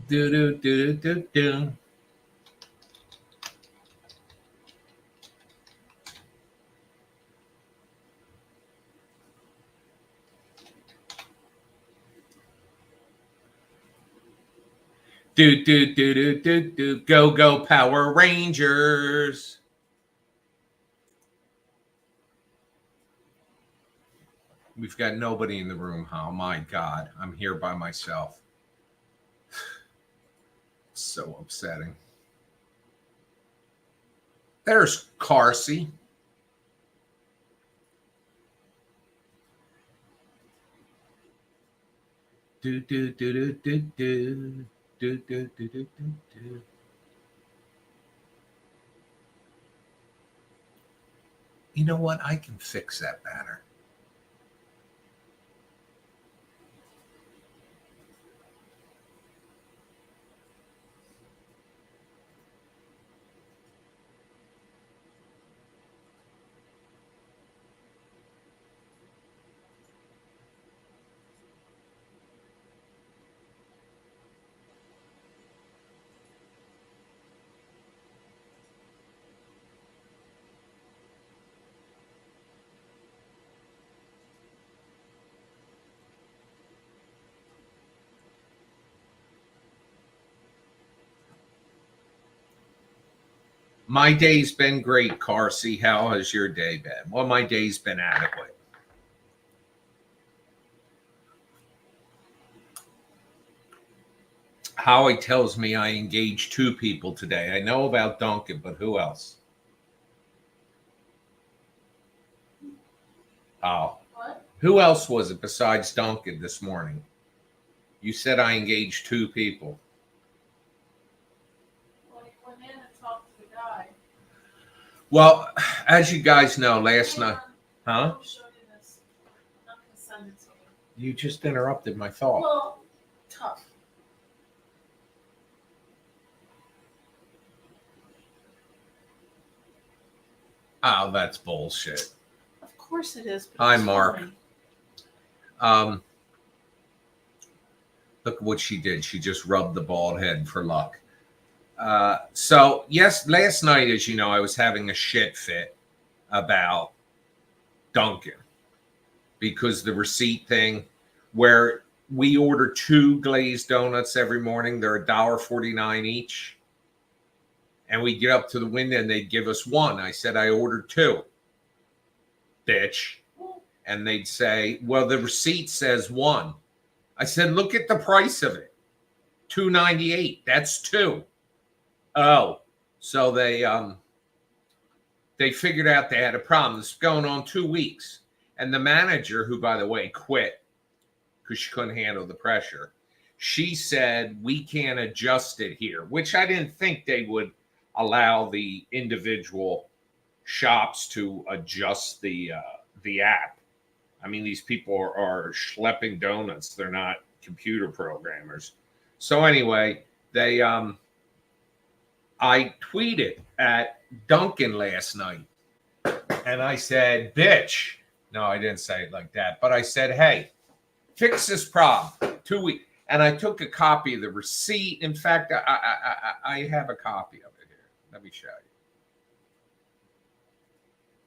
Do do do do do. Do do do do do do. Go go Power Rangers. We've got nobody in the room. Oh my God, I'm here by myself. So upsetting. There's Carsey. Do do do do do do do do do do do. You know what? I can fix that banner. My day's been great, Carsey. How has your day been? Well, my day's been adequate. Howie tells me I engaged 2 people today. I know about Duncan, but who else? Oh. What? Who else was it besides Duncan this morning? You said I engaged 2 people. Well, you went in and talked to the guy. Well, as you guys know, last night. Huh? I'll show you this. I'm going to send it to you. You just interrupted my thought. Well, tough. Oh, that's bullshit. Of course it is. Hi, Mark. Look what she did. She just rubbed the bald head for luck. So, yes, last night, as you know, I was having a shit fit about Duncan because the receipt thing where we order 2 glazed donuts every morning. They're $1.49 each. And we get up to the window and they'd give us 1. I said, I ordered 2. Bitch. And they'd say, well, the receipt says 1. I said, look at the price of it. $2.98. That's 2. Oh. So they figured out they had a problem. This is going on 2 weeks. And the manager, who, by the way, quit because she couldn't handle the pressure, she said, we can't adjust it here, which I didn't think they would allow the individual shops to adjust the app. I mean, these people are schlepping donuts. They're not computer programmers. So anyway, they I tweeted at Duncan last night and I said, bitch. No, I didn't say it like that, but I said, hey, fix this problem. 2 weeks. And I took a copy of the receipt. In fact, I have a copy of it here. Let me show you.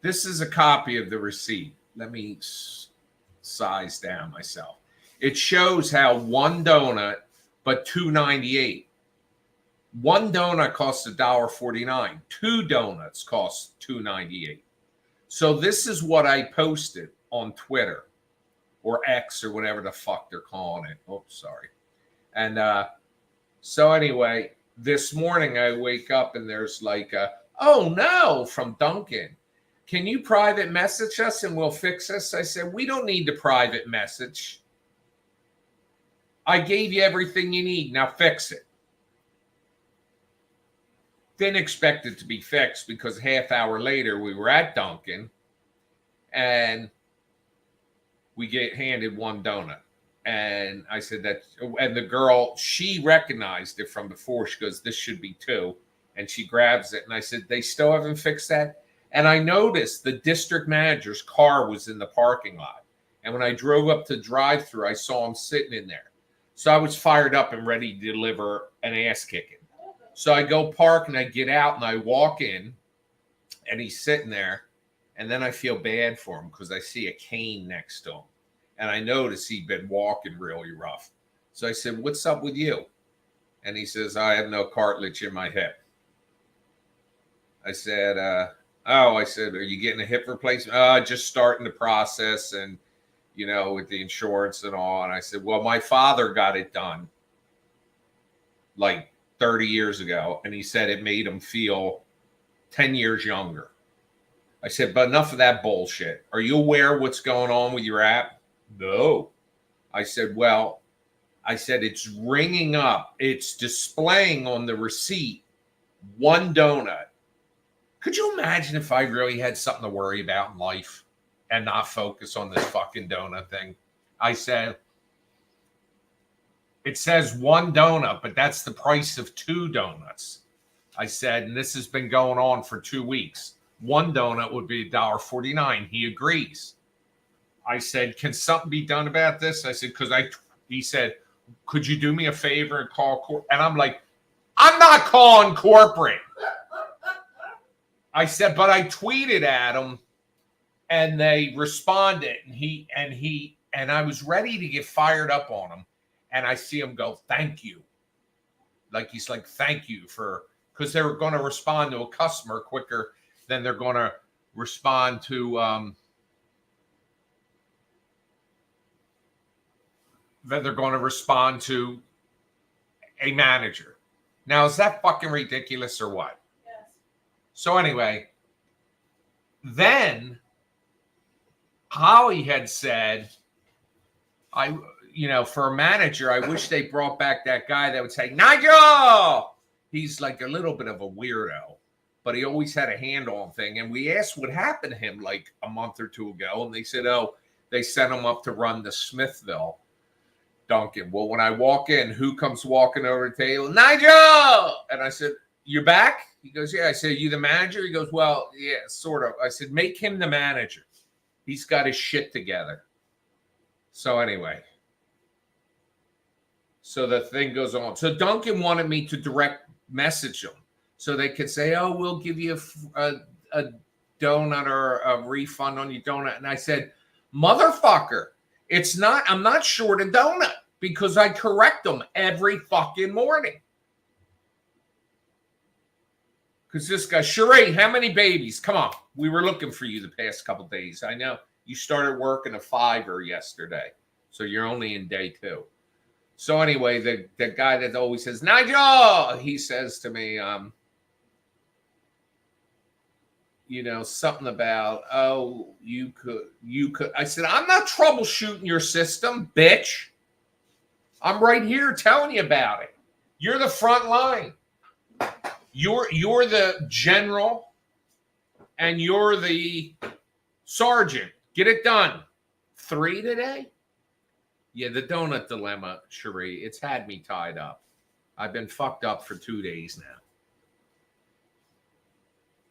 This is a copy of the receipt. Let me size down myself. It shows how 1 donut, but $2.98. 1 donut costs $1.49. 2 donuts cost $2.98. So this is what I posted on Twitter or X or whatever the fuck they're calling it. Oh, sorry. And so anyway, this morning I wake up and there's like, oh no, from Duncan. Can you private message us and we'll fix this? I said, we don't need to private message. I gave you everything you need. Now fix it. Didn't expect it to be fixed because half hour later we were at Duncan and we get handed 1 donut. And I said that, and the girl, she recognized it from before. She goes, this should be 2. And she grabs it. And I said, they still haven't fixed that? And I noticed the district manager's car was in the parking lot. And when I drove up to drive-through, I saw him sitting in there. So I was fired up and ready to deliver an ass kicking. So I go park and I get out and I walk in and he's sitting there. And then I feel bad for him because I see a cane next to him. And I notice he'd been walking really rough. So I said, "What's up with you?" And he says, "I have no cartilage in my hip." I said, "Oh," I said, "Are you getting a hip replacement?" Just starting the process and, with the insurance and all. And I said, "Well, my father got it done like 30 years ago. And he said it made him feel 10 years younger." I said, "But enough of that bullshit. Are you aware what's going on with your app?" "No." I said, "Well," I said, "it's ringing up. It's displaying on the receipt one donut. Could you imagine if I really had something to worry about in life and not focus on this fucking donut thing?" I said, "It says one donut, but that's the price of two donuts." I said, "And this has been going on for 2 weeks. One donut would be $1.49. He agrees. I said, "Can something be done about this?" I said, he said, "Could you do me a favor and call?" And I'm like, "I'm not calling corporate." I said, "But I tweeted at him and they responded and I was ready to get fired up on him. And I see him go, "Thank you." Like he's like, "Thank you because they're going to respond to a customer quicker than they're going to respond to a manager." Now, is that fucking ridiculous or what? Yes. So anyway, then Holly had said, for a manager, I wish they brought back that guy that would say, "Nigel!" He's like a little bit of a weirdo, but he always had a handle on thing. And we asked what happened to him like a month or two ago. And they said, "Oh, they sent him up to run the Smithville Duncan." Well, when I walk in, who comes walking over the table? "Nigel!" And I said, "You're back?" He goes, "Yeah." I said, "Are you the manager?" He goes, "Well, yeah, sort of." I said, "Make him the manager. He's got his shit together." So anyway, so the thing goes on. So Duncan wanted me to direct message them so they could say, "Oh, we'll give you a donut or a refund on your donut." And I said, "Motherfucker, I'm not short a donut because I correct them every fucking morning." Because this guy, "Sheree, how many babies? Come on. We were looking for you the past couple of days. I know you started working a 5 yesterday. So you're only in day 2. So anyway, the guy that always says, "Nigel," he says to me, something about, "Oh, you could." I said, "I'm not troubleshooting your system, bitch. I'm right here telling you about it. You're the front line. You're the general and you're the sergeant. Get it done." 3 today? Yeah, the donut dilemma, Cherie, it's had me tied up. I've been fucked up for 2 days now.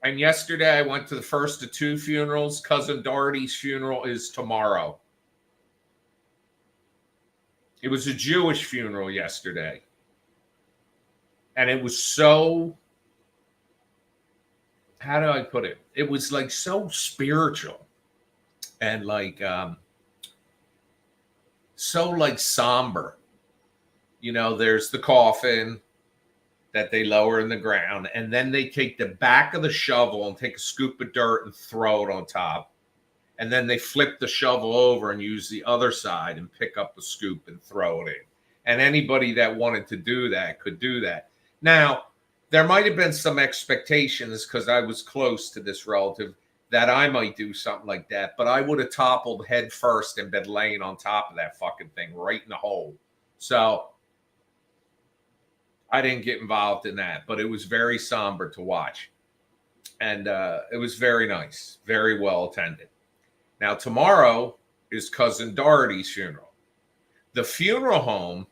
And yesterday I went to the first of 2 funerals. Cousin Darty's funeral is tomorrow. It was a Jewish funeral yesterday. And it was so, how do I put it? It was like so spiritual and like so like somber. There's the coffin that they lower in the ground, and then they take the back of the shovel and take a scoop of dirt and throw it on top. And then they flip the shovel over and use the other side and pick up the scoop and throw it in. And anybody that wanted to do that could do that. Now, there might have been some expectations because I was close to this relative that I might do something like that, but I would have toppled head first and been laying on top of that fucking thing right in the hole. So I didn't get involved in that, but it was very somber to watch. And it was very nice, very well attended. Now, tomorrow is Cousin Doherty's funeral. The funeral home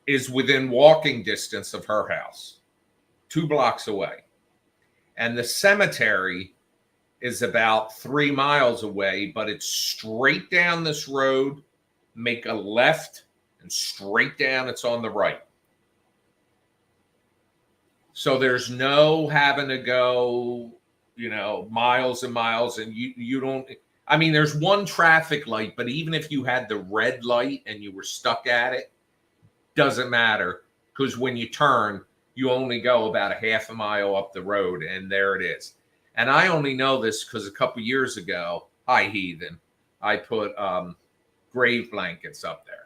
is within walking distance of her house, 2 blocks away. And the cemetery is about 3 miles away, but it's straight down this road, make a left, and straight down it's on the right. So there's no having to go, miles and miles, and you don't. I mean, there's one traffic light, but even if you had the red light and you were stuck at it, doesn't matter, because when you turn, you only go about a half a mile up the road, and there it is. And I only know this because a couple years ago, hi heathen, I put grave blankets up there.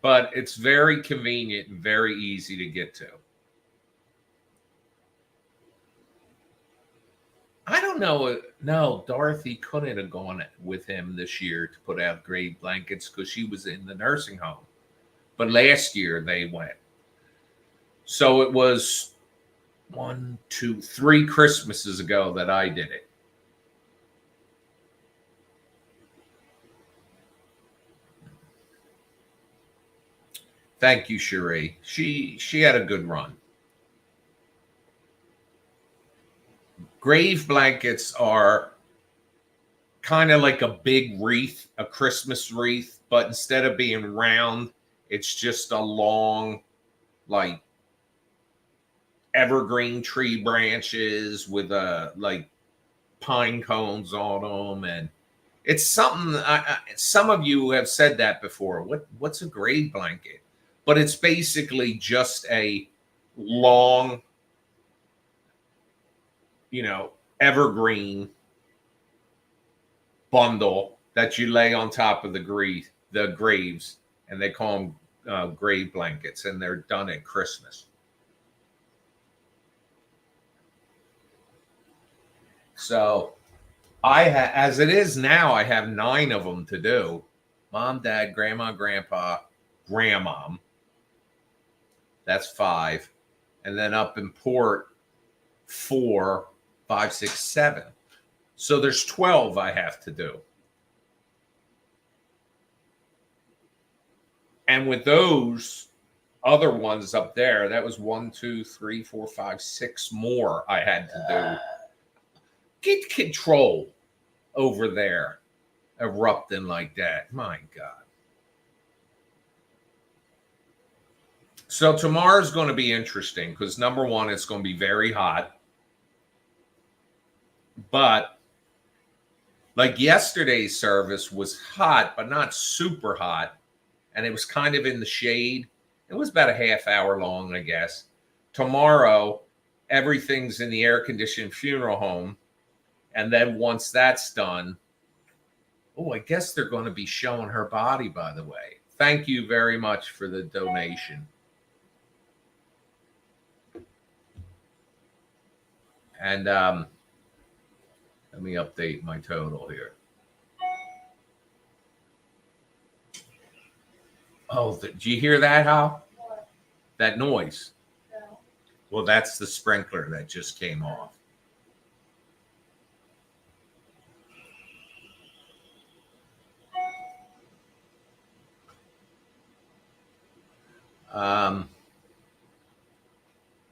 But it's very convenient and very easy to get to. I don't know. No, Dorothy couldn't have gone with him this year to put out grave blankets because she was in the nursing home. But last year they went. So it was 1, 2, 3 Christmases ago that I did it. Thank you, Cherie. She had a good run. Grave blankets are kind of like a big wreath, a Christmas wreath, but instead of being round, it's just a long, like, evergreen tree branches with like pine cones on them, and it's something. Some of you have said that before. What's a grave blanket? But it's basically just a long, evergreen bundle that you lay on top of the graves, and they call them grave blankets, and they're done at Christmas. So as it is now, I have 9 of them to do. Mom, Dad, Grandma, Grandpa, Grandmom. That's 5. And then up in Port, 4, 5, 6, 7. So there's 12 I have to do. And with those other ones up there, that was 1, 2, 3, 4, 5, 6 more I had to do. Get control over there erupting like that. My God. So tomorrow's going to be interesting because, number one, it's going to be very hot. But like yesterday's service was hot, but not super hot. And it was kind of in the shade. It was about a half hour long, I guess. Tomorrow, everything's in the air-conditioned funeral home. And then once that's done, I guess they're going to be showing her body, by the way. Thank you very much for the donation. And let me update my total here. Oh, did you hear that, Hal? What? That noise? No. Well, that's the sprinkler that just came off.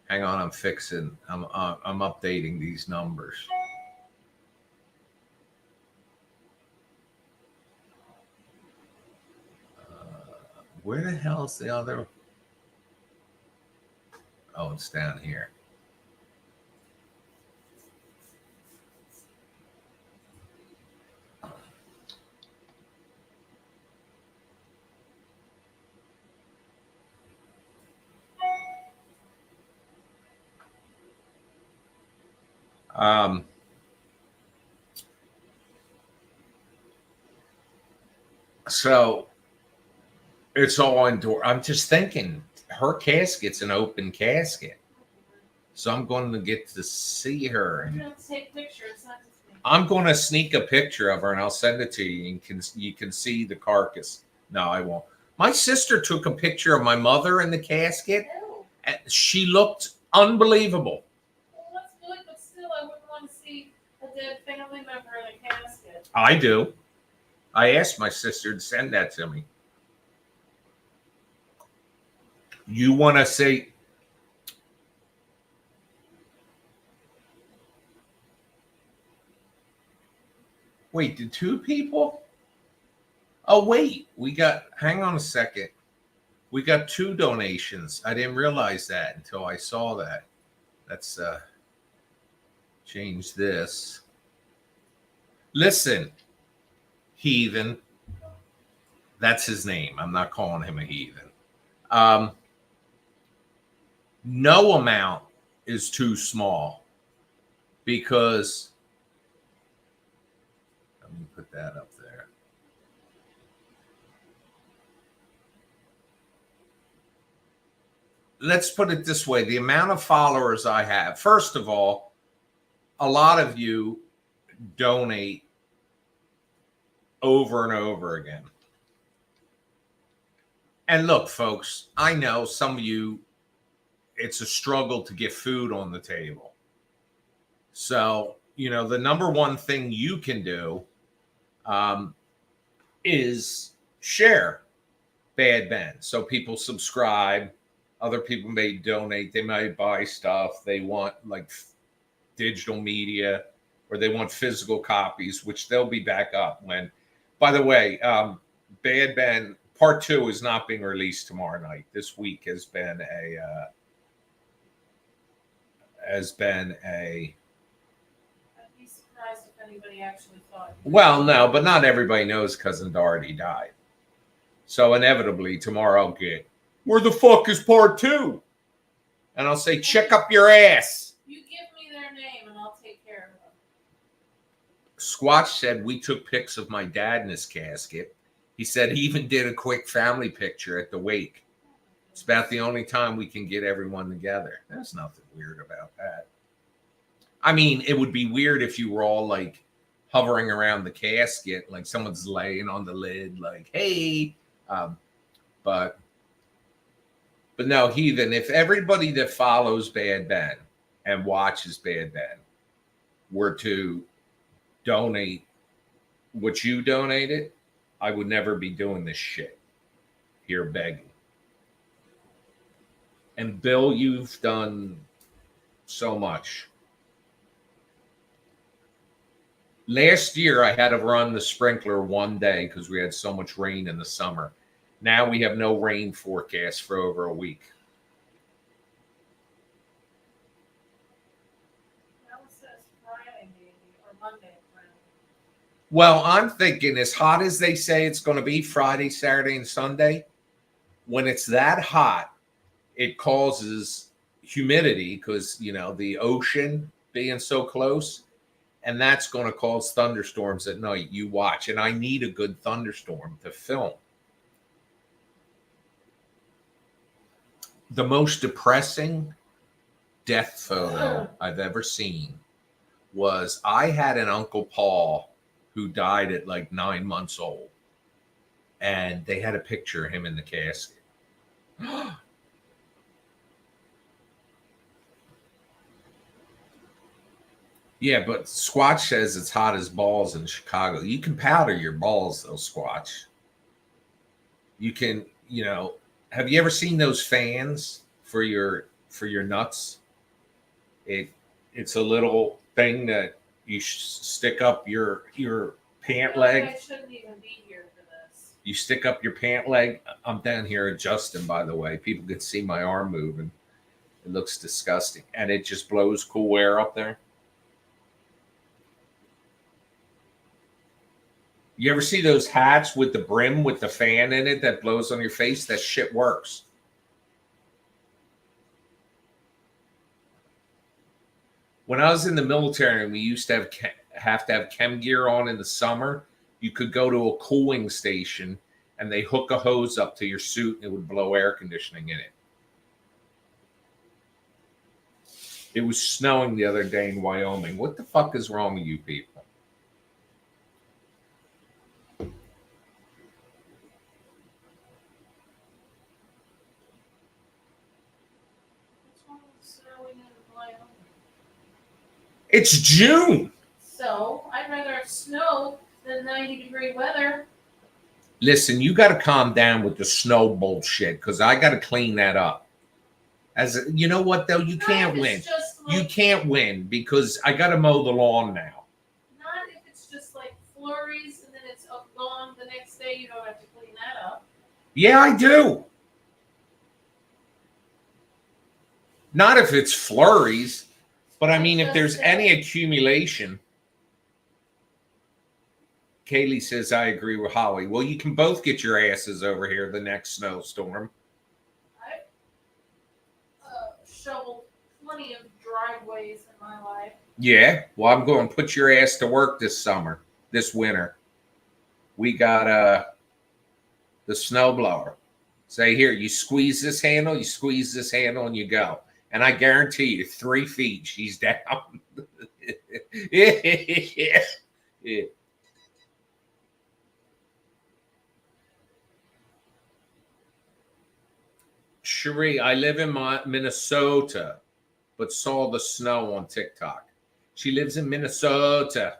Hang on, I'm updating these numbers. Where the hell is the other? Oh, it's down here. So it's all indoor. I'm just thinking her casket's an open casket. So I'm going to get to see her. You have to take pictures, not just me. I'm going to sneak a picture of her and I'll send it to you. You can see the carcass. No, I won't. My sister took a picture of my mother in the casket. No. And she looked unbelievable. Well, that's good, but still, I wouldn't want to see a dead family member in a casket. I do. I asked my sister to send that to me. You want to say, wait, did 2 people? Oh, wait. Hang on a second. We got 2 donations. I didn't realize that until I saw that. Let's change this. Listen, heathen. That's his name. I'm not calling him a heathen. No amount is too small because, let me put that up there. Let's put it this way. The amount of followers I have, first of all, a lot of you donate over and over again. And look, folks, I know some of you, it's a struggle to get food on the table. So, the number one thing you can do is share Bad Ben. So people subscribe. Other people may donate. They might buy stuff. They want like digital media, or they want physical copies, which they'll be back up when. By the way, Bad Ben Part 2 is not being released tomorrow night. This week has been a. I'd be surprised if anybody actually thought. Well, no, but not everybody knows Cousin Dorothy died. So inevitably tomorrow I'll get, where the fuck is Part 2? And I'll say, check up your ass. You give me their name and I'll take care of them. Squatch said we took pics of my dad in his casket. He said he even did a quick family picture at the wake. It's about the only time we can get everyone together. There's nothing weird about that. I mean, it would be weird if you were all like hovering around the casket, like someone's laying on the lid, like, hey. But no, heathen, if everybody that follows Bad Ben and watches Bad Ben were to donate what you donated, I would never be doing this shit here begging. And Bill, you've done so much. Last year, I had to run the sprinkler one day because we had so much rain in the summer. Now we have no rain forecast for over a week. Now it says Friday maybe, or Monday. Well, I'm thinking as hot as they say it's going to be Friday, Saturday, and Sunday, when it's that hot, it causes humidity because, the ocean being so close, and that's going to cause thunderstorms at night. You watch, and I need a good thunderstorm to film. The most depressing death photo I've ever seen was I had an Uncle Paul who died at like 9 months old. And they had a picture of him in the casket. Yeah, but Squatch says it's hot as balls in Chicago. You can powder your balls, though, Squatch. You can, have you ever seen those fans for your nuts? It's a little thing that you stick up your pant leg. I shouldn't even be here for this. You stick up your pant leg. I'm down here adjusting, by the way. People can see my arm moving. It looks disgusting. And it just blows cool air up there. You ever see those hats with the brim with the fan in it that blows on your face? That shit works. When I was in the military and we used to have to have chem gear on in the summer, you could go to a cooling station and they hook a hose up to your suit and it would blow air conditioning in it. It was snowing the other day in Wyoming. What the fuck is wrong with you people? It's June. So I'd rather have snow than 90-degree weather. Listen, you got to calm down with the snow bullshit because I got to clean that up. You know what though? You can't win. You can't win because I got to mow the lawn now. Not if it's just like flurries and then it's gone the next day. You don't Yeah, I do. Not if it's flurries, but I mean, if there's any accumulation. Kaylee says, I agree with Holly. Well, you can both get your asses over here the next snowstorm. I shoveled plenty of driveways in my life. Yeah, well, I'm going to put your ass to work this winter. We got the snowblower. Say, here, you squeeze this handle, and you go. And I guarantee you, 3 feet, she's down. Yeah. Yeah. Cherie, I live in Minnesota, but saw the snow on TikTok. She lives in Minnesota.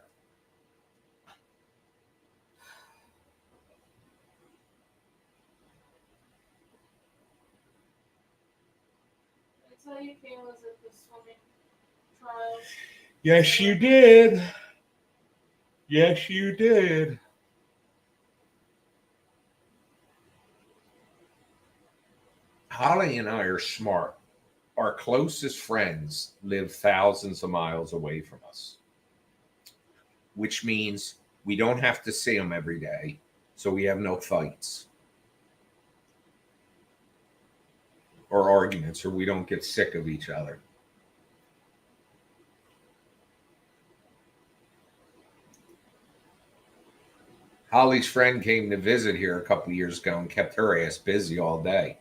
I tell you, Kayla's at the swimming trials. Yes, you did. Yes, you did. Holly and I are smart. Our closest friends live thousands of miles away from us, which means we don't have to see them every day, so we have no fights or arguments, or we don't get sick of each other. Holly's friend came to visit here a couple years ago and kept her ass busy all day.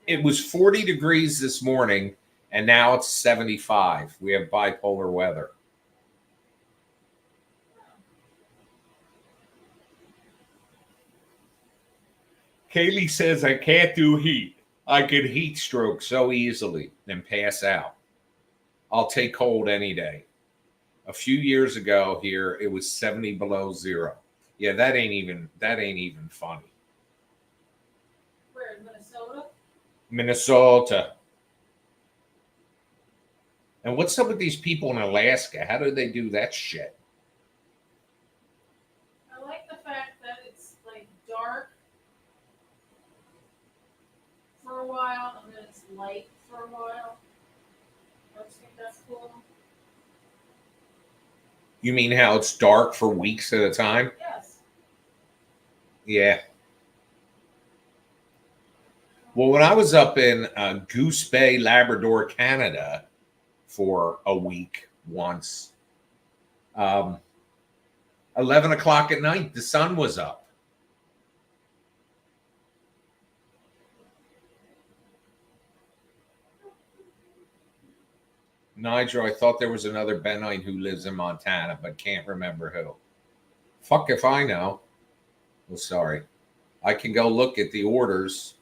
It was 40 degrees this morning, and now it's 75. We have bipolar weather. Kaylee says I can't do heat. I could heat stroke so easily and pass out. I'll take cold any day. A few years ago here, it was 70 below zero. Yeah, that ain't even funny. Where, in Minnesota? Minnesota. And what's up with these people in Alaska? How do they do that shit? I like the fact that it's like dark for a while and then it's light for a while. I just think that's cool. You mean how it's dark for weeks at a time? Yes. Yeah. Well, when I was up in Goose Bay, Labrador, Canada for a week once, 11 o'clock at night, the sun was up. Nigel, I thought there was another Benite who lives in Montana, but can't remember who. Fuck if I know. Well, sorry. I can go look at the orders,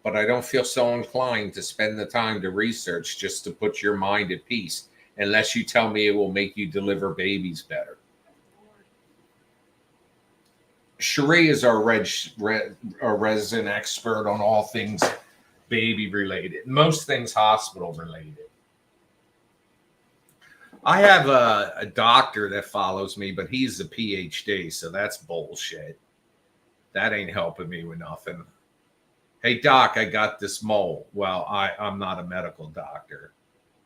but I don't feel so inclined to spend the time to research just to put your mind at peace, unless you tell me it will make you deliver babies better. Cherie is our resident expert on all things baby related, most things hospital related. I have a doctor that follows me, but he's a PhD, so that's bullshit. That ain't helping me with nothing. Hey, doc, I got this mole. Well, I'm not a medical doctor.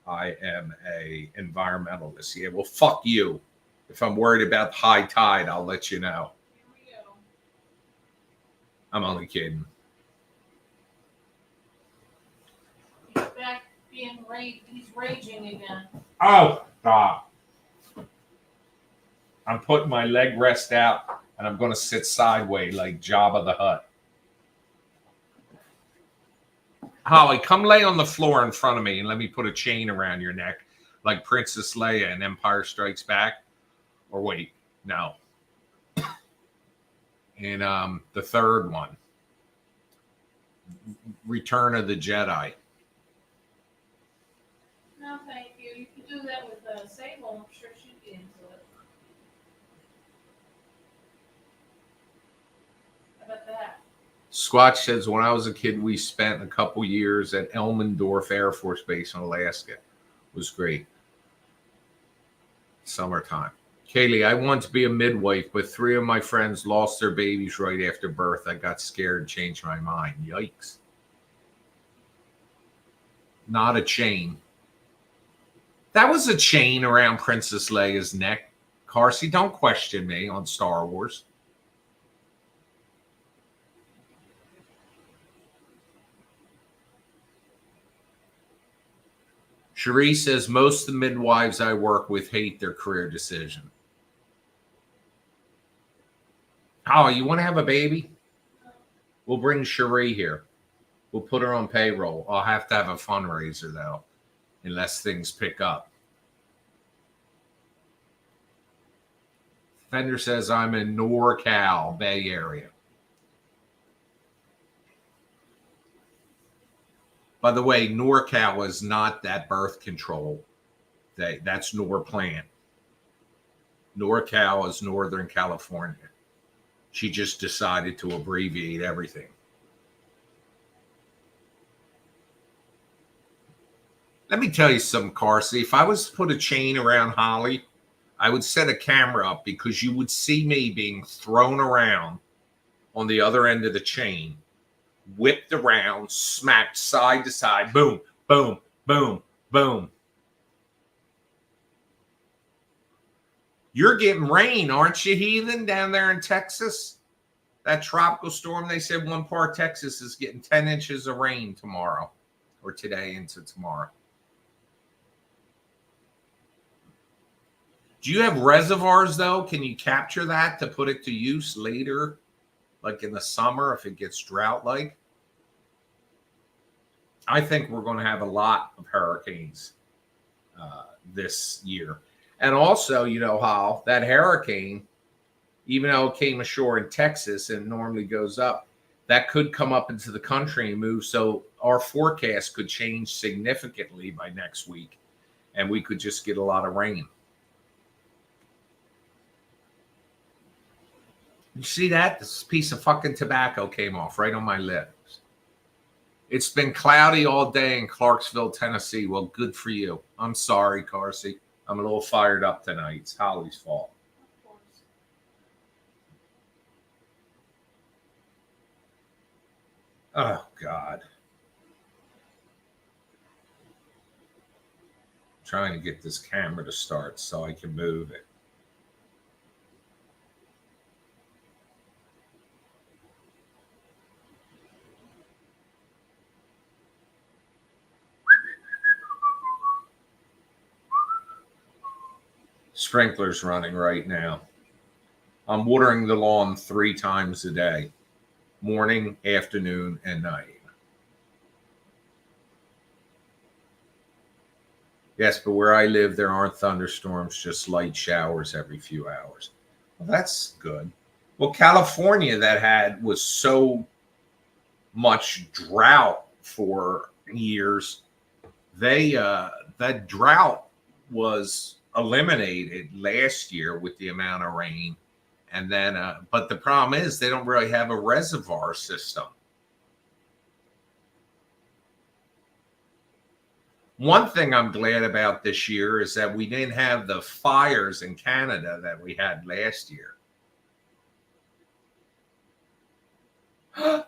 I am a environmentalist. Yeah, well, fuck you. If I'm worried about high tide, I'll let you know. Here we go. I'm only kidding. He's back being he's raging again. Oh, stop. I'm putting my leg rest out, and I'm going to sit sideways like Jabba the Hutt. Holly, come lay on the floor in front of me and let me put a chain around your neck like Princess Leia in Empire Strikes Back. Or wait, no. In the third one, Return of the Jedi. No, thank you. You can do that with Sable. I'm sure she'd be into it. How about that? Squatch says, when I was a kid, we spent a couple years at Elmendorf Air Force Base in Alaska. It was great. Summertime. Kaylee, I want to be a midwife, but 3 of my friends lost their babies right after birth. I got scared and changed my mind. Yikes. Not a chain. That was a chain around Princess Leia's neck. Carsey, don't question me on Star Wars. Cherie says, most of the midwives I work with hate their career decision. Oh, you want to have a baby? We'll bring Cherie here. We'll put her on payroll. I'll have to have a fundraiser, though, unless things pick up. Fender says, I'm in NorCal, Bay Area. By the way, NorCal is not that birth control. That's Norplant. NorCal is Northern California. She just decided to abbreviate everything. Let me tell you something, Carsey. If I was to put a chain around Holly, I would set a camera up because you would see me being thrown around on the other end of the chain, whipped around, smacked side to side, boom, boom, boom, boom. You're getting rain, aren't you, heathen, down there in Texas? That tropical storm, they said one part of Texas is getting 10 inches of rain tomorrow, or today into tomorrow. Do you have reservoirs, though? Can you capture that to put it to use later, like in the summer, if it gets drought-like? I think we're going to have a lot of hurricanes this year. And also, you know how that hurricane, even though it came ashore in Texas and normally goes up, that could come up into the country and move. So our forecast could change significantly by next week, and we could just get a lot of rain. You see that? This piece of fucking tobacco came off right on my lips. It's been cloudy all day in Clarksville, Tennessee. Well, good for you. I'm sorry, Carsey. I'm a little fired up tonight. It's Holly's fault. Of course. Oh, God. I'm trying to get this camera to start so I can move it. Sprinklers running right now. I'm watering the lawn 3 times a day, morning, afternoon, and night. Yes, but where I live, there aren't thunderstorms, just light showers every few hours. Well, that's good. Well, California was so much drought for years. That drought was eliminated last year with the amount of rain. And then, but the problem is they don't really have a reservoir system. One thing I'm glad about this year is that we didn't have the fires in Canada that we had last year. Well,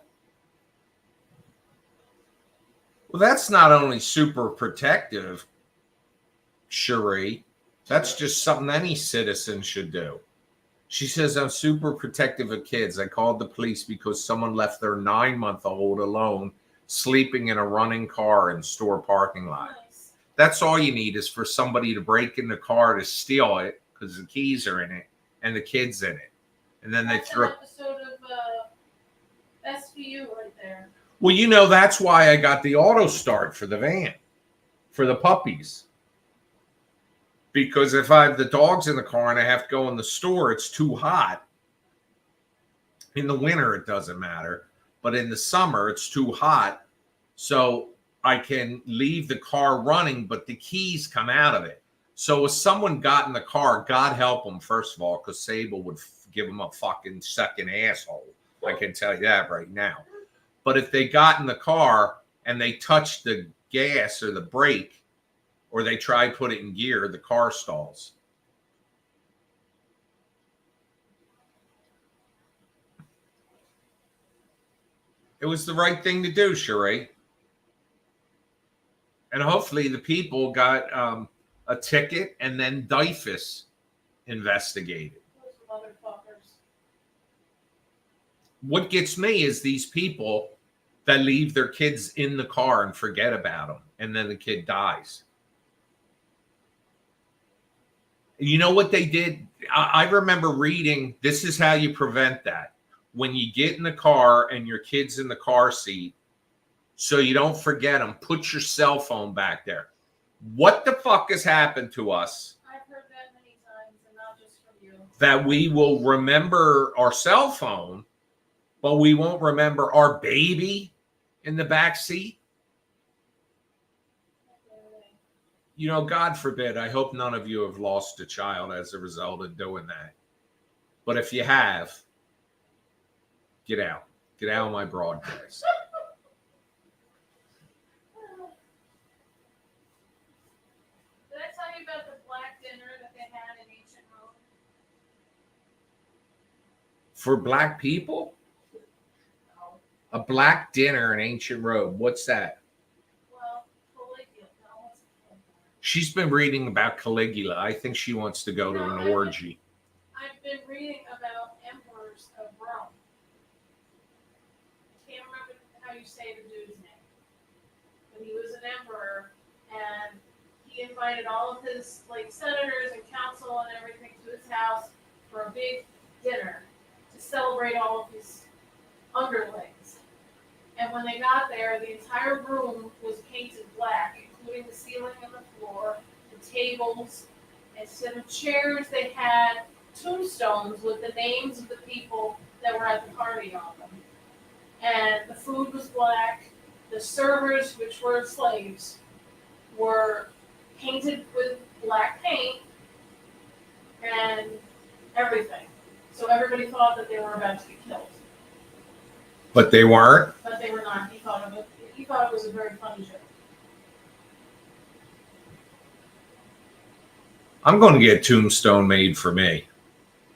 that's not only super protective, Cherie. That's just something any citizen should do. She says, I'm super protective of kids. I called the police because someone left their 9-month-old alone, sleeping in a running car in store parking lot. Nice. That's all you need is for somebody to break in the car to steal it because the keys are in it and the kid's in it. And then That's they throw. an episode of SVU right there. Well, you know, that's why I got the auto start for the van, for the puppies. Because if I have the dogs in the car and I have to go in the store, it's too hot. In the winter, it doesn't matter. But in the summer, it's too hot. So I can leave the car running, but the keys come out of it. So if someone got in the car, God help them, first of all, because Sable would give them a fucking second asshole. I can tell you that right now. But if they got in the car and they touched the gas or the brake, or they try to put it in gear, the car stalls. It was the right thing to do, Sheree. And hopefully the people got a ticket and then DYFS investigated. Those motherfuckers. What gets me is these people that leave their kids in the car and forget about them, and then the kid dies. You know what they did? I remember reading, this is how you prevent that. When you get in the car and your kid's in the car seat, so you don't forget them, put your cell phone back there. What the fuck has happened to us? I've heard that many times, and not just from you. That we will remember our cell phone, but we won't remember our baby in the back seat. You know, God forbid, I hope none of you have lost a child as a result of doing that. But if you have, get out. Get out of my broadcast. Did I tell you about the black dinner that they had in ancient Rome? For black people? No. A black dinner in ancient Rome. What's that? Well, Caligula. No, what's it called? She's been reading about Caligula. I think she wants to go to an orgy. I've been reading about emperors of Rome. I can't remember how you say the dude's name. But he was an emperor, and he invited all of his senators and council and everything to his house for a big dinner to celebrate all of his underlings. And when they got there, the entire room was painted black, including the ceiling and the floor, the tables. Instead of chairs, they had tombstones with the names of the people that were at the party on them. And the food was black. The servers, which were slaves, were painted with black paint and everything. So everybody thought that they were about to get killed. But they weren't? But they were not. He thought it was a very funny joke. I'm going to get a tombstone made for me.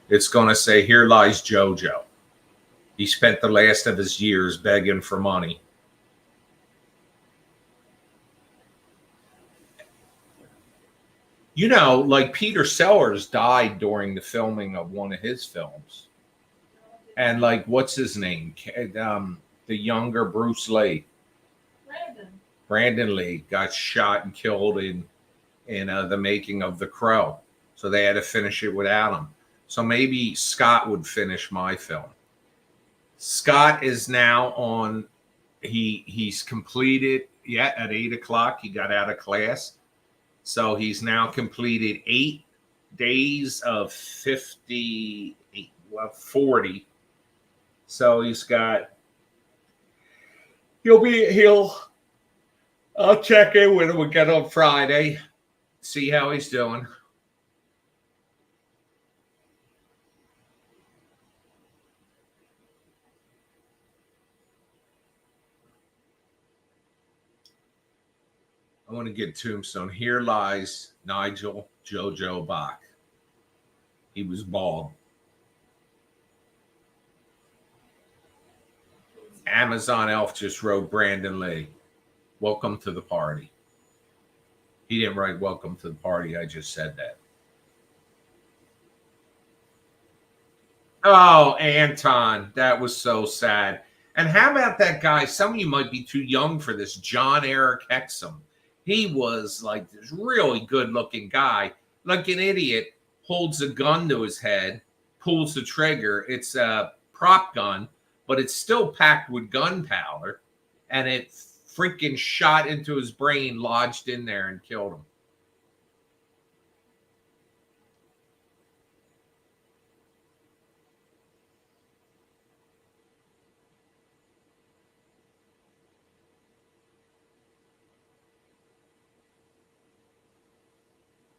It's going to say, "Here lies JoJo. He spent the last of his years begging for money." You know, like Peter Sellers died during the filming of one of his films. And like, what's his name? The younger Bruce Lee. Brandon Lee got shot and killed in the making of The Crow. So they had to finish it without him. So maybe Scott would finish my film. Scott is now on, he's completed, at 8 o'clock, he got out of class. So he's now completed 8 days of 40. So he's got, I'll check in with him again on Friday, see how he's doing. I want to get tombstone. Here lies Nigel JoJo Bach. He was bald. Amazon Elf just wrote Brandon Lee. Welcome to the party. He didn't write welcome to the party. I just said that. Oh, Anton. That was so sad. And how about that guy? Some of you might be too young for this. John Eric Hexum. He was like this really good looking guy, like an idiot, holds a gun to his head, pulls the trigger. It's a prop gun, but it's still packed with gunpowder, and it freaking shot into his brain, lodged in there, and killed him.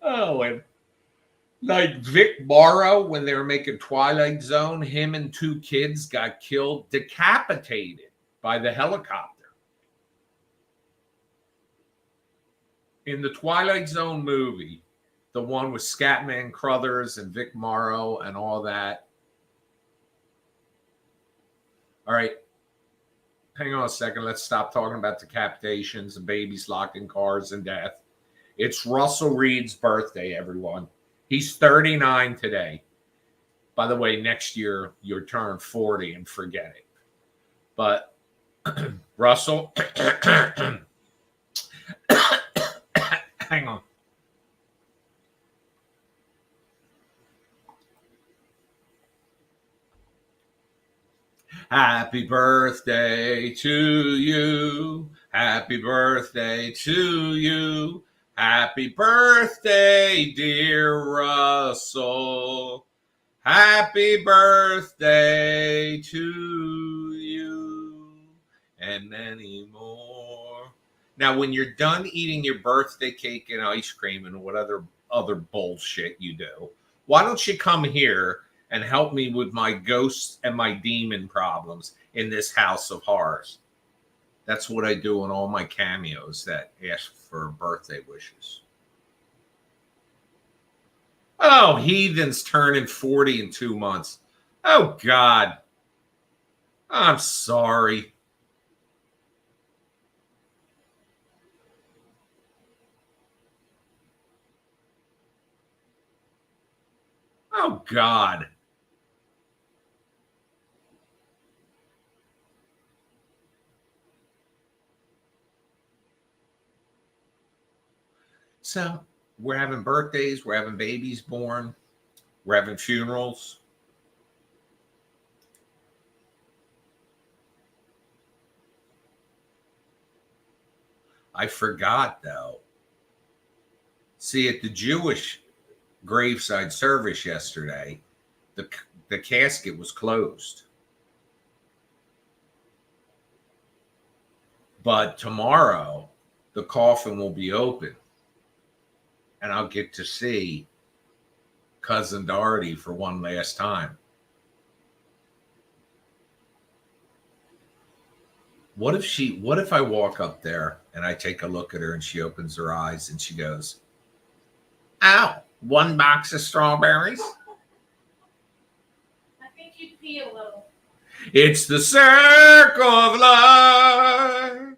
Oh, and like Vic Morrow, when they were making Twilight Zone, him and 2 kids got killed, decapitated by the helicopter. In the Twilight Zone movie, the one with Scatman Crothers and Vic Morrow and all that. All right. hang on a second. Let's stop talking about decapitations and babies locked in cars and death. It's Russell Reed's birthday, everyone. He's 39 today. By the way, next year you'll turn 40 and forget it. But Russell, hang on. Happy birthday to you. Happy birthday to you. Happy birthday, dear Russell. Happy birthday to you. And many more. Now, when you're done eating your birthday cake and ice cream and what other bullshit you do, why don't you come here and help me with my ghosts and my demon problems in this house of horrors? That's what I do in all my cameos that ask for birthday wishes. Oh, heathens turning 40 in 2 months. Oh, God. I'm sorry. Oh, God. So we're having birthdays, we're having babies born, we're having funerals. I forgot, though. See, at the Jewish graveside service yesterday, the casket was closed. But tomorrow, the coffin will be open. And I'll get to see Cousin Doherty for one last time. What if I walk up there and I take a look at her and she opens her eyes and she goes, "Ow, 1 box of strawberries?" I think you'd pee a little. It's the circle of life.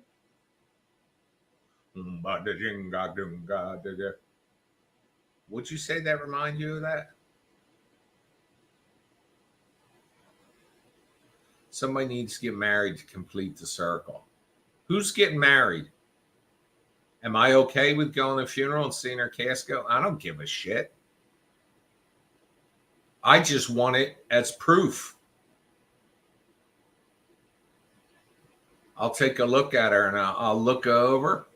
Would you say that remind you of that? Somebody needs to get married to complete the circle. Who's getting married? Am I okay with going to a funeral and seeing her casket? I don't give a shit. I just want it as proof. I'll take a look at her and I'll look over.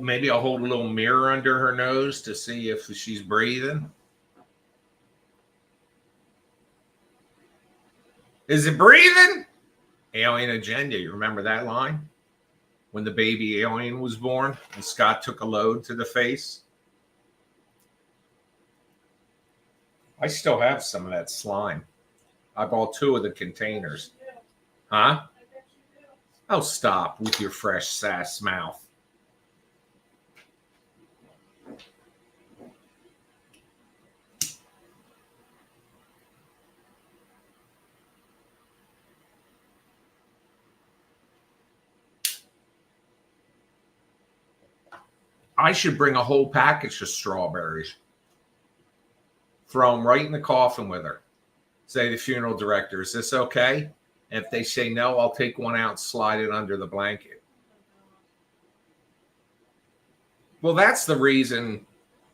Maybe I'll hold a little mirror under her nose to see if she's breathing. Is it breathing? Alien Agenda. You remember that line? When the baby alien was born and Scott took a load to the face. I still have some of that slime. I bought 2 of the containers. Huh? Oh, stop with your fresh sass mouth. I should bring a whole package of strawberries. Throw them right in the coffin with her. Say to the funeral director, "Is this okay?" And if they say no, I'll take one out and slide it under the blanket. Well, that's the reason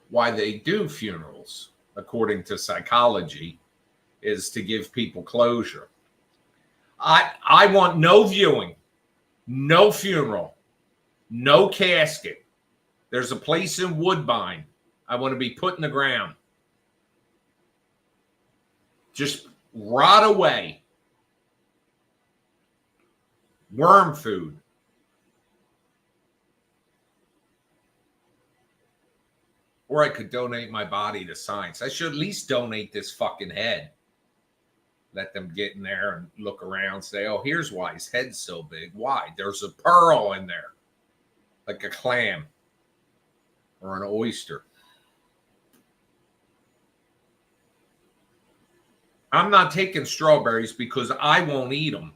why they do funerals, according to psychology, is to give people closure. I want no viewing, no funeral, no casket. There's a place in Woodbine I want to be put in the ground. Just rot away. Worm food. Or I could donate my body to science. I should at least donate this fucking head. Let them get in there and look around, say, "Oh, here's why his head's so big." Why? There's a pearl in there. Like a clam or an oyster. I'm not taking strawberries because I won't eat them.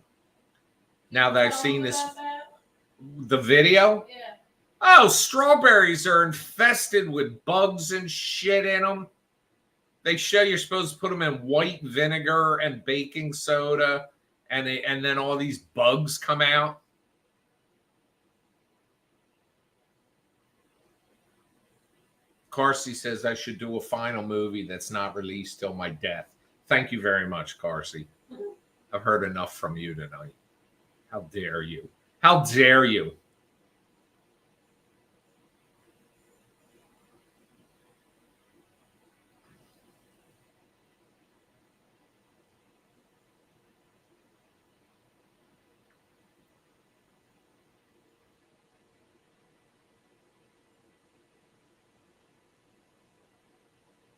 Now that I've Tell seen them this, about that? the video. Yeah. Oh, strawberries are infested with bugs and shit in them. They show you're supposed to put them in white vinegar and baking soda, and then all these bugs come out. Carsey says I should do a final movie that's not released till my death. Thank you very much, Carsey. I've heard enough from you tonight. How dare you? How dare you?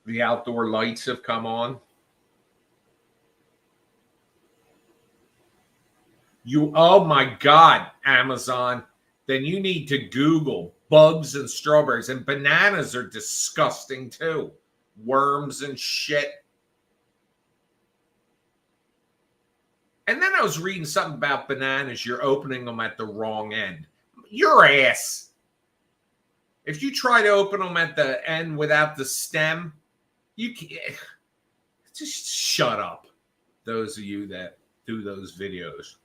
The outdoor lights have come on. Oh my God, Amazon. Then you need to Google bugs and strawberries, and bananas are disgusting too. Worms and shit. And then I was reading something about bananas. You're opening them at the wrong end. Your ass. If you try to open them at the end without the stem, you can't. Just shut up. Those of you that do those videos.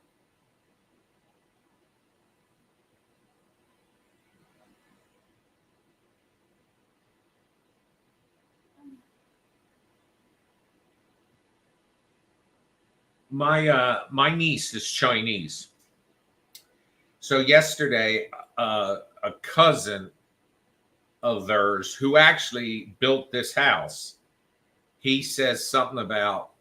My niece is Chinese. So yesterday, a cousin of theirs who actually built this house, he says something about,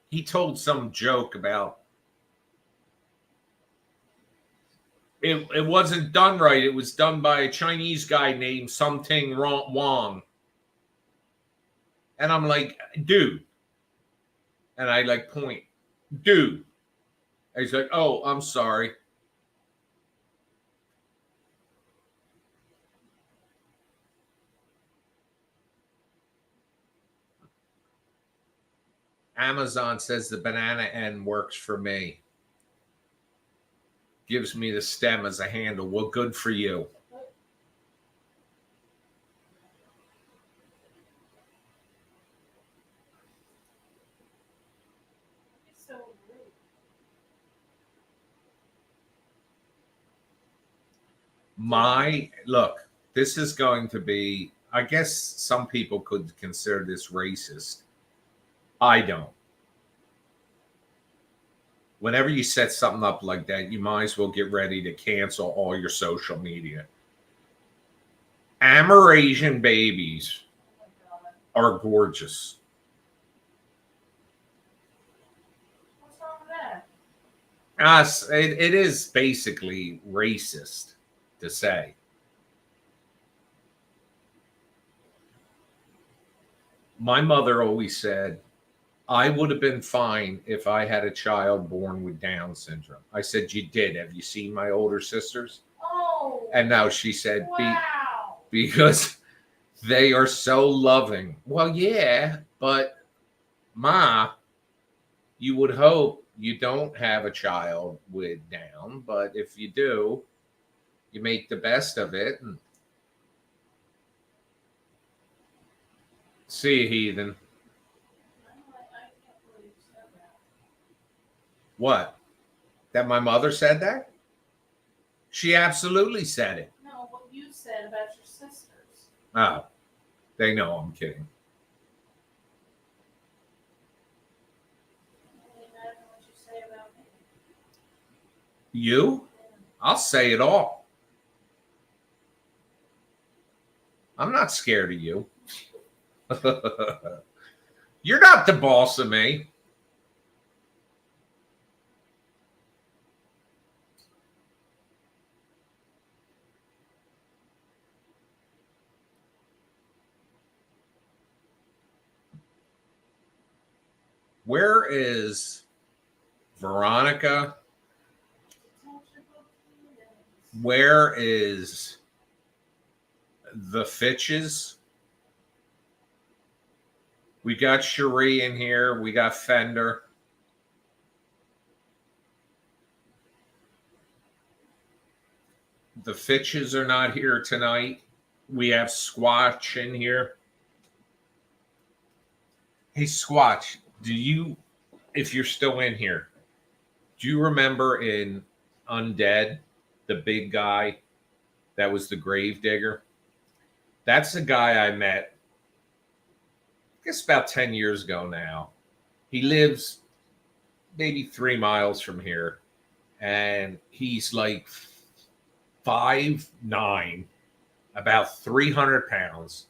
he told some joke about it wasn't done right. It was done by a Chinese guy named something Wang. And I'm like, dude. And I like point, dude. And he's like, oh, I'm sorry. Amazon says the banana end works for me. Gives me the stem as a handle. Well, good for you. So rude. Look, this is going to be, I guess some people could consider this racist. I don't. Whenever you set something up like that, you might as well get ready to cancel all your social media. Amerasian babies Oh my God. are gorgeous. What's wrong with that? It is basically racist to say. My mother always said, I would have been fine if I had a child born with Down syndrome. I said, you did. Have you seen my older sisters? Oh. And now she said, Wow. because they are so loving. Well, yeah, but Ma, you would hope you don't have a child with Down, but if you do, you make the best of it. And see you, heathen. I can't believe you said that. What? That my mother said that? She absolutely said it. No, what you said about your sisters. Oh, they know I'm kidding. Can you imagine what you say about me? You? I'll say it all. I'm not scared of you. You're not the boss of me. Where is Veronica? Where is the Fitches? We got Cherie in here. We got Fender. The Fitches are not here tonight. We have Squatch in here. Hey, Squatch, if you're still in here, do you remember in Undead, the big guy that was the grave digger? That's the guy I met, I guess about 10 years ago now. He lives maybe 3 miles from here, and he's like 5'9", about 300 pounds,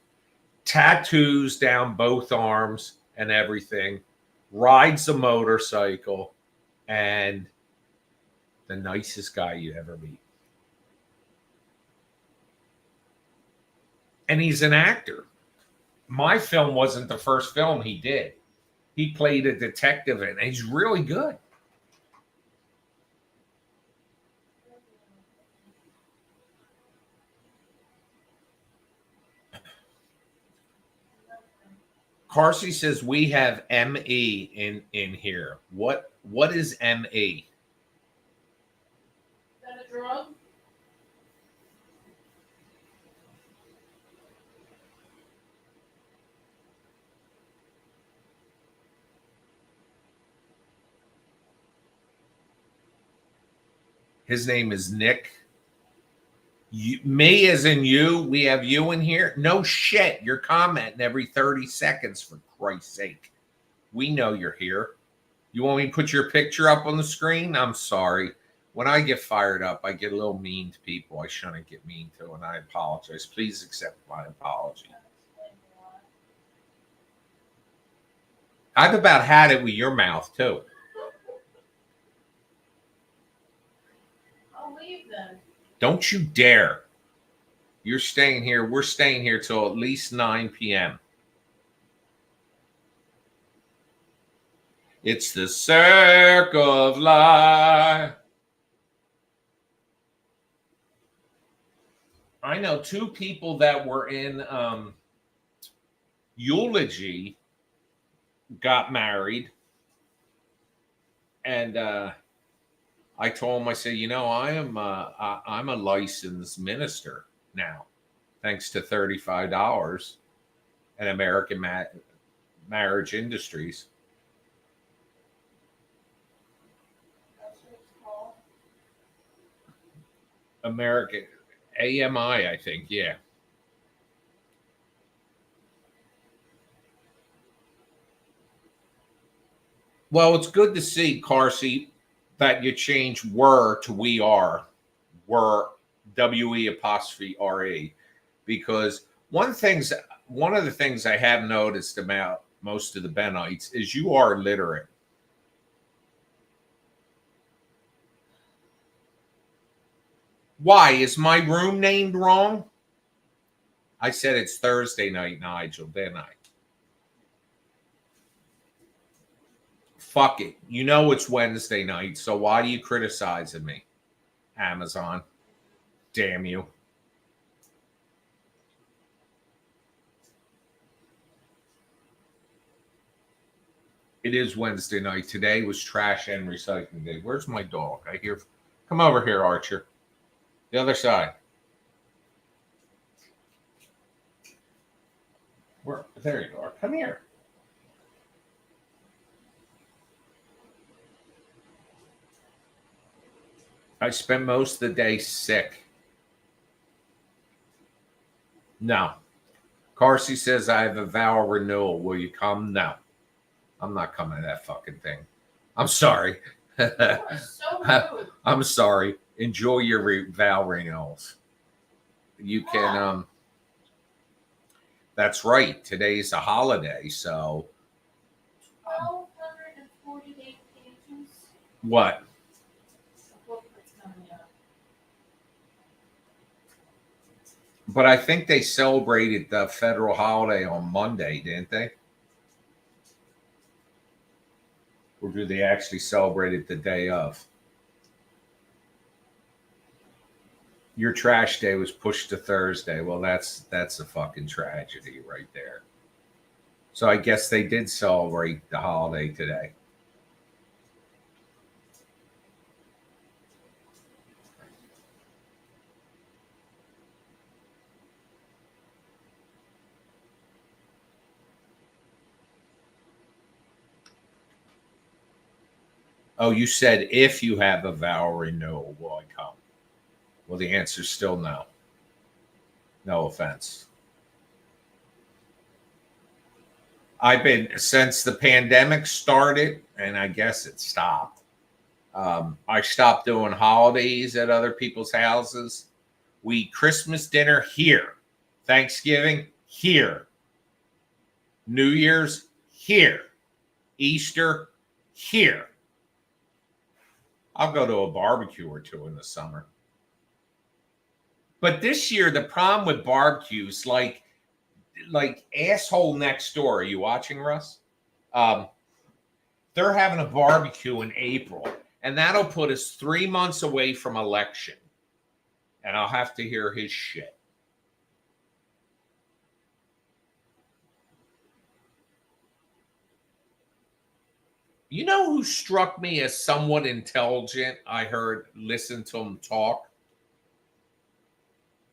tattoos down both arms and everything, rides a motorcycle, and the nicest guy you ever meet. And he's an actor. My film wasn't the first film he did. He played a detective in it, and he's really good. Carsey says we have ME in here. What is ME? Is that a drug? His name is Nick. Me as in you. We have you in here. No shit. You're commenting every 30 seconds, for Christ's sake. We know you're here. You want me to put your picture up on the screen? I'm sorry. When I get fired up, I get a little mean to people I shouldn't get mean to, and I apologize. Please accept my apology. I've about had it with your mouth, too. I'll leave then. Don't you dare. You're staying here. We're staying here till at least 9 p.m. It's the circle of life. I know 2 people that were in Eulogy got married. And I told him, I said, I'm a licensed minister now, thanks to $35 and American Marriage Industries. That's what it's called. American AMI, I think, yeah. Well, it's good to see, Carsey, that you change were to we are, were WE''RE, because one of the things I have noticed about most of the Benites is you are literate. Why? Is my room named wrong? I said it's Thursday night, Nigel, didn't I? Fuck it. You know it's Wednesday night, so why are you criticizing me? Amazon. Damn you. It is Wednesday night. Today was trash and recycling day. Where's my dog? Come over here, Archer. The other side. There you are. Come here. I spent most of the day sick. No. Carsey says I have a vow renewal. Will you come? No. I'm not coming to that fucking thing. I'm sorry. You are so rude. I'm sorry. Enjoy your vow renewals. You can, that's right. Today's a holiday, so. 1,248 pages. What? A book that's coming up. But I think they celebrated the federal holiday on Monday, didn't they? Or do they actually celebrate it the day of? Your trash day was pushed to Thursday. Well, that's a fucking tragedy right there. So I guess they did celebrate the holiday today. Oh, you said if you have a vow renewal, will I come? Well, the answer is still no. No offense. I've been, since the pandemic started, and I guess it stopped. I stopped doing holidays at other people's houses. We eat Christmas dinner here, Thanksgiving here, New Year's here, Easter here. I'll go to a barbecue or two in the summer. But this year, the problem with barbecues, like asshole next door. Are you watching, Russ? They're having a barbecue in April, and that'll put us 3 months away from election. And I'll have to hear his shit. You know who struck me as somewhat intelligent? I listened to him talk.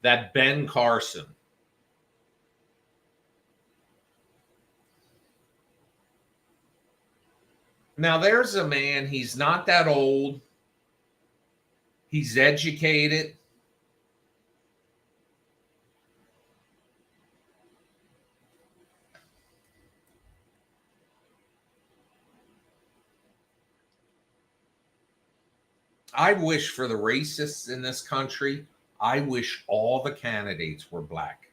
That Ben Carson. Now, there's a man, he's not that old. He's educated. I wish for the racists in this country, I wish all the candidates were black.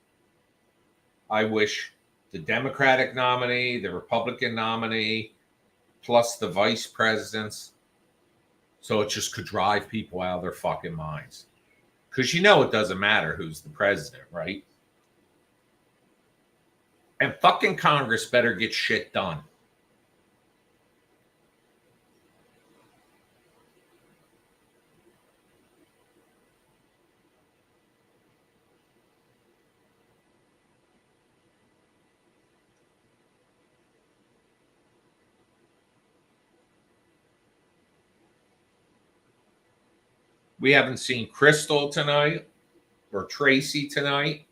I wish the Democratic nominee, the Republican nominee, plus the vice presidents, so it just could drive people out of their fucking minds. Because it doesn't matter who's the president, right? And fucking Congress better get shit done. We haven't seen Crystal tonight or Tracy tonight.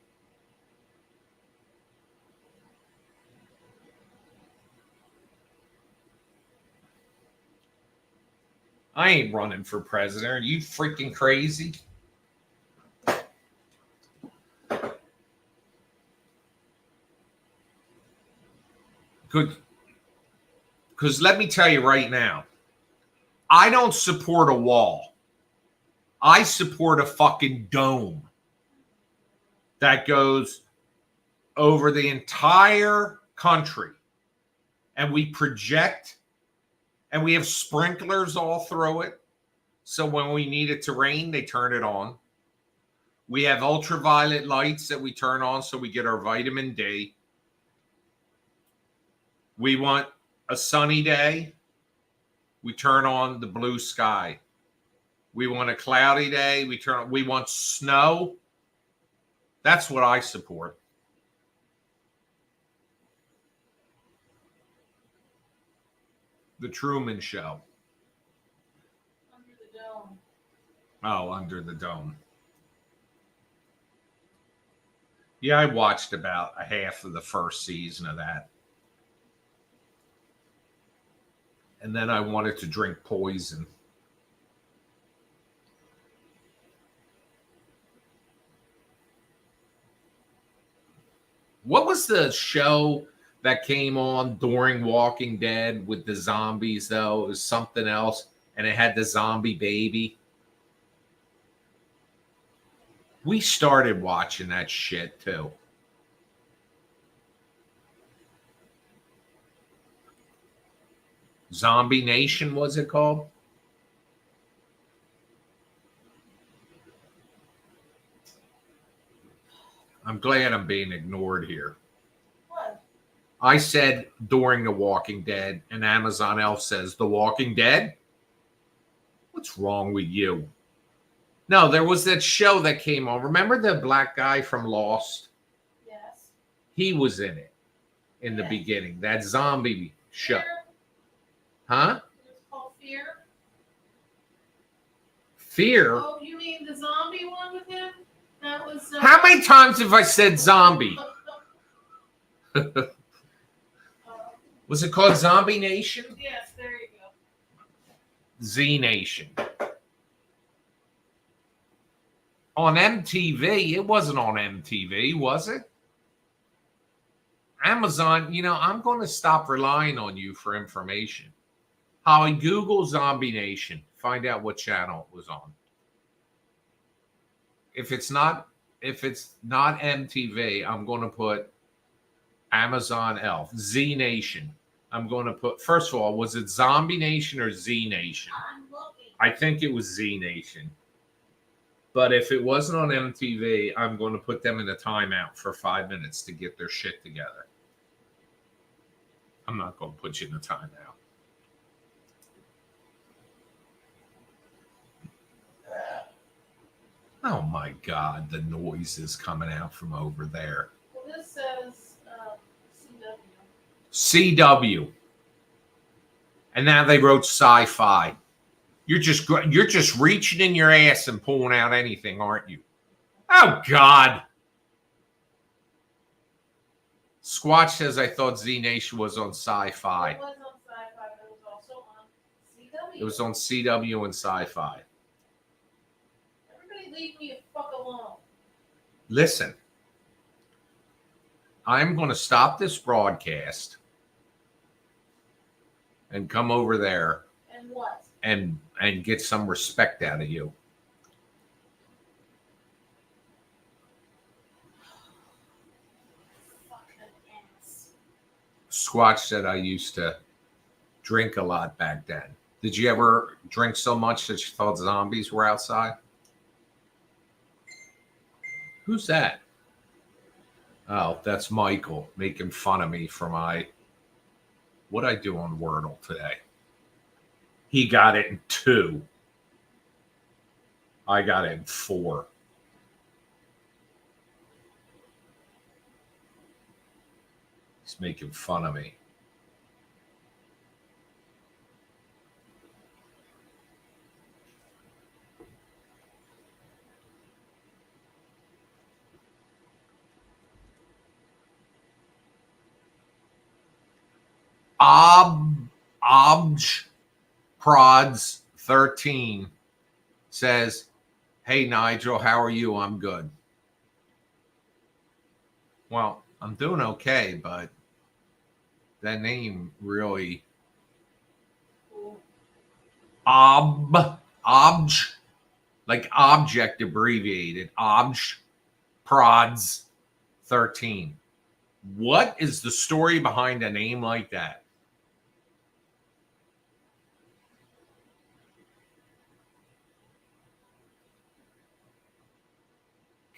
I ain't running for president. Are you freaking crazy? Good. Because let me tell you right now, I don't support a wall. I support a fucking dome that goes over the entire country. And we project, and we have sprinklers all through it. So when we need it to rain, they turn it on. We have ultraviolet lights that we turn on so we get our vitamin D. We want a sunny day, we turn on the blue sky. We want a cloudy day, we want snow. That's what I support. The Truman Show. Under the dome. Oh, Under the Dome. Yeah, I watched about a half of the first season of that. And then I wanted to drink poison. What was the show that came on during Walking Dead with the zombies, though? It was something else, and it had the zombie baby. We started watching that shit, too. Zombie Nation, was it called? I'm glad I'm being ignored here. What? I said during The Walking Dead, and Amazon Elf says, The Walking Dead? What's wrong with you? No, there was that show that came on. Remember the black guy from Lost? Yes. He was in it. in the Yeah. beginning. That zombie show. Fear. Huh? It was called Fear. Fear? Oh, you mean the zombie one with him? That was. How many times have I said zombie? Was it called Zombie Nation? Yes, there you go. Z Nation. On MTV. It wasn't on MTV, was it? Amazon, I'm going to stop relying on you for information. Holly, Google Zombie Nation. Find out what channel it was on. If it's not MTV, I'm going to put Amazon Elf. Z Nation. I'm going to put, first of all, was it Zombie Nation or Z Nation? I'm looking. I think it was Z Nation. But if it wasn't on MTV, I'm going to put them in a timeout for 5 minutes to get their shit together. I'm not going to put you in a timeout. Oh my God, the noise is coming out from over there. Well, this says CW. CW. And now they wrote sci-fi. You're just reaching in your ass and pulling out anything, aren't you? Oh God. Squatch says I thought Z Nation was on sci-fi. It was on Sci-Fi, but it was also on CW. It was on CW and sci-fi. Everybody leave me the fuck alone. Listen, I'm going to stop this broadcast and come over there And what? and get some respect out of you. Fucking ass. Squatch said I used to drink a lot back then. Did you ever drink so much that you thought zombies were outside? Who's that? Oh, that's Michael making fun of me for what I do on Wordle today. He got it in 2. I got it in 4. He's making fun of me. Obj Prods 13 says, "Hey Nigel, how are you? I'm good." Well, I'm doing okay, but that name really Obj, like object abbreviated, Obj Prods 13. What is the story behind a name like that?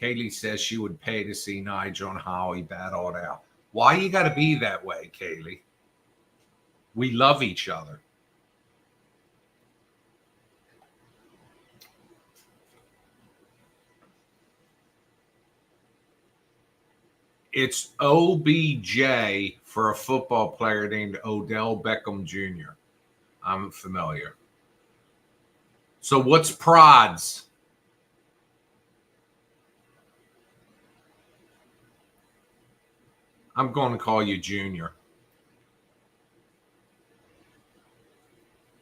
Kaylee says she would pay to see Nigel and Howie battle it out. Why you got to be that way, Kaylee? We love each other. It's OBJ for a football player named Odell Beckham Jr. I'm familiar. So what's Prods? I'm going to call you Junior.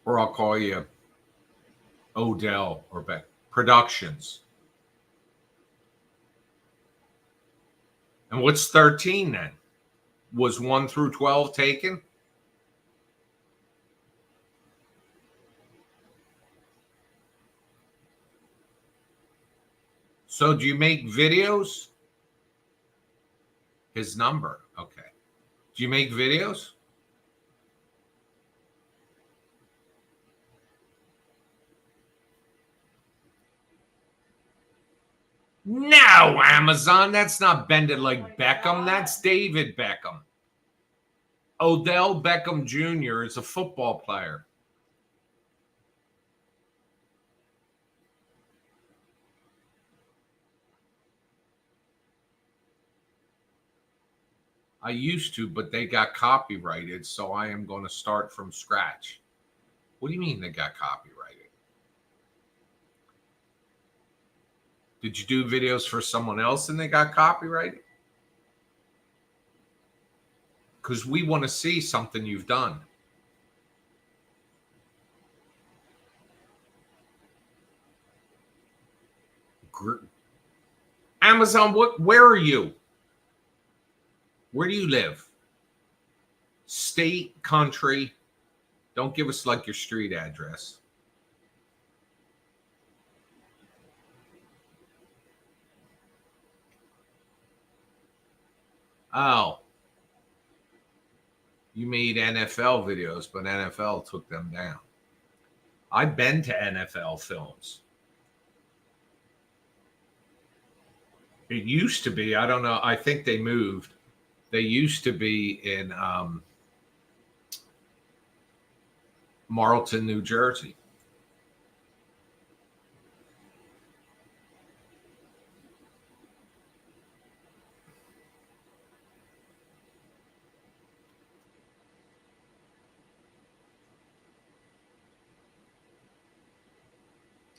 Or I'll call you Odell or Beck. Productions. And what's 13 then? Was 1 through 12 taken? So do you make videos? His number. Okay. Do you make videos? No, Amazon. That's not Bended Like Beckham. That's David Beckham. Odell Beckham Jr. is a football player. I used to, but they got copyrighted, so I am going to start from scratch. What do you mean they got copyrighted? Did you do videos for someone else and they got copyrighted? Because we want to see something you've done. Amazon, where are you? Where do you live? State, country. Don't give us like your street address. Oh. You made NFL videos, but NFL took them down. I've been to NFL films. It used to be, I don't know, I think they moved. They used to be in Marlton, New Jersey.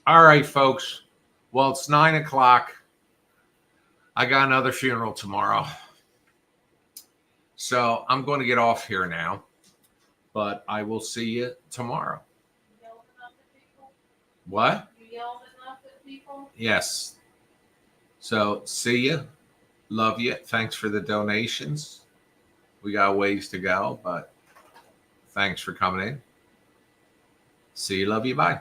All right, folks. Well, it's 9:00. I got another funeral tomorrow. So I'm going to get off here now. But I will see you tomorrow. You yelled enough at people? What? You yelled enough at people? Yes. So see you. Love you. Thanks for the donations. We got ways to go, but thanks for coming in. See you. Love you. Bye.